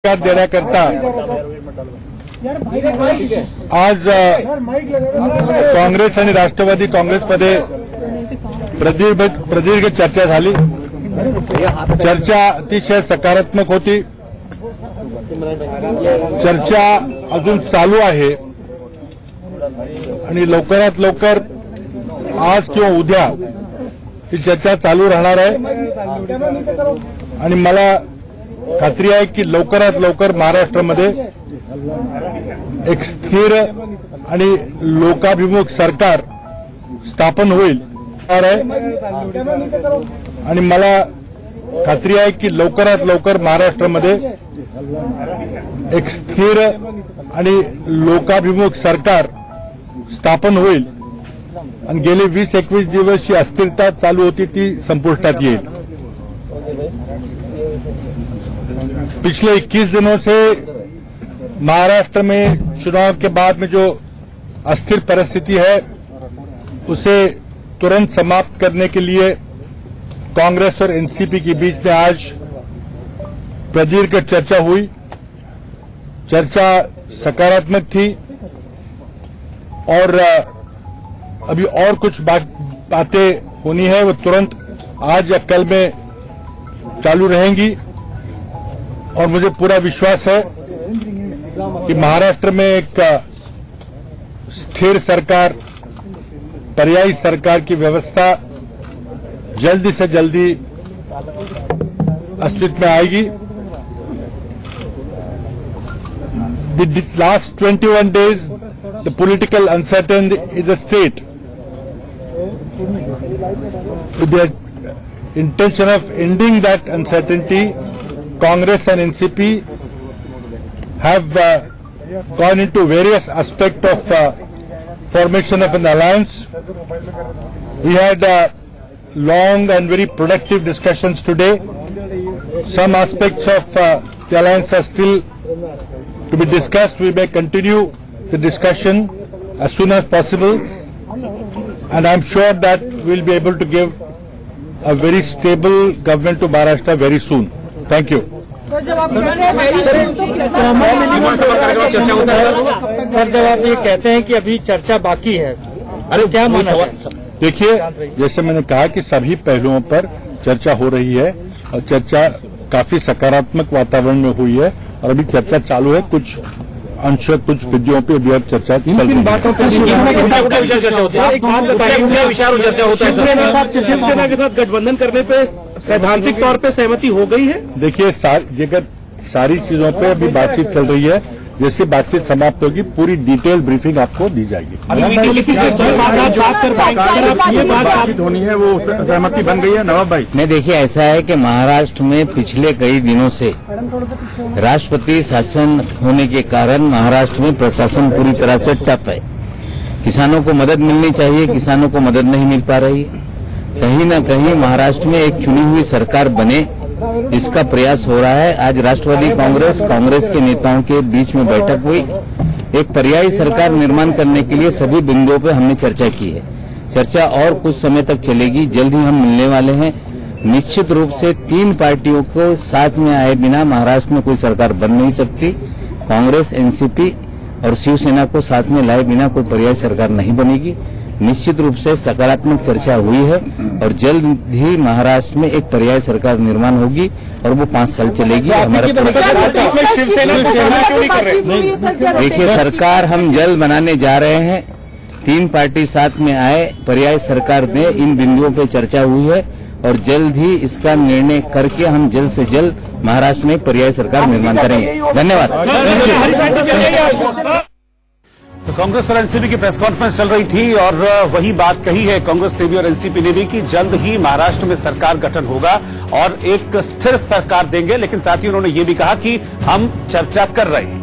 देण्याकरता आज काँग्रेस आणि राष्ट्रवादी काँग्रेसमध्ये प्रदीर्घ चर्चा झाली। चर्चा अतिशय सकारात्मक होती। चर्चा अजून चालू आहे आणि लवकरात लवकर आज किंवा उद्या ही चर्चा चालू राहणार आहे आणि मला खात्री आहे की लवकरात लवकर महाराष्ट्रामध्ये एक स्थिर आणि लोकाभिमुख सरकार स्थापन होईल आणि मला खात्री आहे की लवकरात लवकर महाराष्ट्रामध्ये एक स्थिर आणि लोकाभिमुख सरकार स्थापन होईल आणि गेले 20-21 दिवस जी अस्थिरता चालू होती ती संपुष्टात येईल। पिछले 21 दिनों से महाराष्ट्र में चुनाव के बाद में जो अस्थिर परिस्थिति है उसे तुरंत समाप्त करने के लिए कांग्रेस और एनसीपी के बीच में आज प्रदीर्घ चर्चा हुई। चर्चा सकारात्मक थी और अभी और कुछ बातें होनी है वो तुरंत आज या कल में चालू रहेंगी और मुझे पूरा विश्वास है कि महाराष्ट्र में एक स्थिर सरकार, पर्यायी सरकार की व्यवस्था जल्दी से जल्दी अस्तित्व में आएगी। The last 21 days, the political uncertainty in the state, with the intention of ending that uncertainty, Congress and NCP have gone into various aspects of formation of an alliance. We had long and very productive discussions today. Some aspects of the alliance are still to be discussed. We may continue the discussion as soon as possible, and I'm sure that we'll be able to give a very stable government to Maharashtra very soon. Thank you. Sir, जब आप ये कहते हैं कि अभी चर्चा बाकी है, अरे क्या माना? देखिए, जैसे मैंने कहा कि सभी पहलुओं पर चर्चा हो रही है और चर्चा काफी सकारात्मक वातावरण में हुई है और अभी चर्चा चालू है। कुछ अंश कुछ विषयों पे भी अब चर्चा चल रही है। शिवसेना के साथ गठबंधन करने पे सैद्धांतिक तौर पे सहमति हो गई है। देखिए, सारी चीजों पे अभी बातचीत चल रही है। जैसे बातचीत समाप्त होगी पूरी डिटेल ब्रीफिंग आपको दी जाएगी। बातचीत होनी है, वो सहमति बन गई है। नवाब भाई, नहीं, देखिए ऐसा है कि महाराष्ट्र में पिछले कई दिनों से राष्ट्रपति शासन होने के कारण महाराष्ट्र में प्रशासन पूरी तरह से ठप है। किसानों को मदद मिलनी चाहिए, किसानों को मदद नहीं मिल पा रही है। कहीं न कहीं महाराष्ट्र में एक चुनी हुई सरकार बने, इसका प्रयास हो रहा है। आज राष्ट्रवादी कांग्रेस के नेताओं के बीच में बैठक हुई। एक पर्यायी सरकार निर्माण करने के लिए सभी बिंदुओं पर हमने चर्चा की है। चर्चा और कुछ समय तक चलेगी, जल्द ही हम मिलने वाले हैं। निश्चित रूप से 3 पार्टियों को साथ में आए बिना महाराष्ट्र में कोई सरकार बन नहीं सकती। कांग्रेस, एनसीपी और शिवसेना को साथ में लाए बिना कोई पर्यायी सरकार नहीं बनेगी। निश्चित रूप से सकारात्मक चर्चा हुई है और जल्द ही महाराष्ट्र में एक पर्यायी सरकार निर्माण होगी और वो 5 साल चलेगी। हमारा देखिए, सरकार हम जल्द बनाने जा रहे हैं। 3 पार्टी साथ में आए, पर्यायी सरकार में इन बिंदुओं पर चर्चा हुई है और जल्द ही इसका निर्णय करके हम जल्द से जल्द महाराष्ट्र में पर्यायी सरकार निर्माण करेंगे। धन्यवाद। तो कांग्रेस और एनसीपी की प्रेस कॉन्फ्रेंस चल रही थी और वही बात कही है कांग्रेस ने भी और एनसीपी ने भी कि जल्द ही महाराष्ट्र में सरकार गठन होगा और एक स्थिर सरकार देंगे। लेकिन साथ ही उन्होंने ये भी कहा कि हम चर्चा कर रहे हैं।